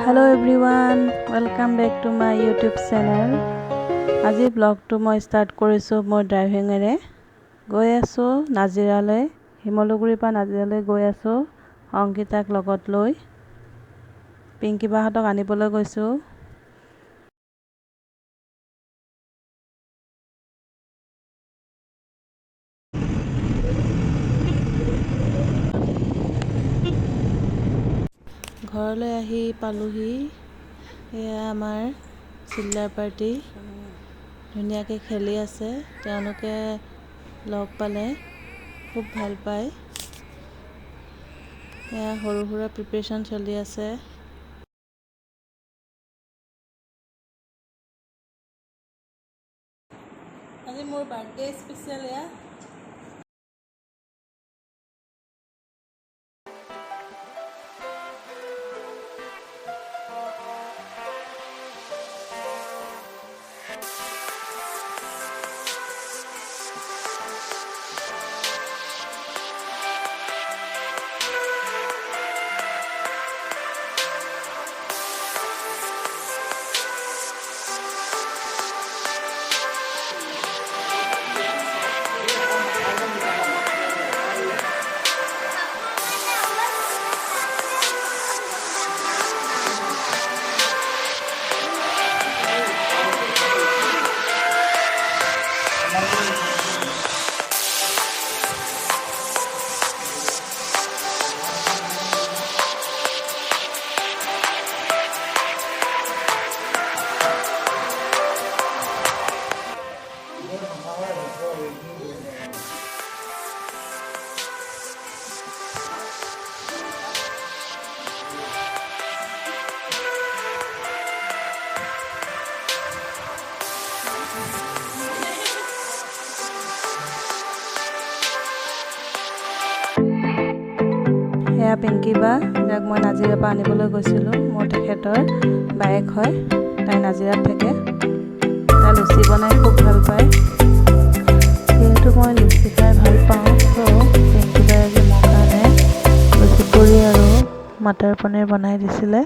Hello everyone, welcome back to my YouTube channel. আজি ব্লগটো মই start কৰিছোঁ মোৰ ড্ৰাইভিঙেৰে। গৈ আছোঁ নাজিৰালৈ, শিমলুগুৰিৰ পৰা নাজিৰালৈ গৈ আছোঁ অংকিতাক লগত লৈ। পিংকি বাহঁতক আনিবলৈ গৈছোঁ। ঘৰলৈ আহি পালোহি। এয়া আমাৰ চিল্লাৰ পাৰ্টি ধুনীয়াকৈ খেলি আছে। তেওঁলোকে লগ পালে খুব ভাল পায়। এয়া সৰু সুৰা প্ৰিপাৰেশ্যন চলি আছে। আজি মোৰ বাৰ্থডে স্পেচিয়েল এয়া। এয়া পিংকি বা, যাক মই নাজিৰাৰ পৰা আনিবলৈ গৈছিলোঁ। মোৰ তেখেতৰ বায়েক হয়, তাই নাজিৰাত থাকে। তাই লুচি বনাই খুব ভাল পায়। যিহেতু মই লুচি খাই ভাল পাওঁ, তো পিংকি বাই আজি মোৰ কাৰণে লুচি পুৰি আৰু মটৰ পনীৰ বনাই দিছিলে।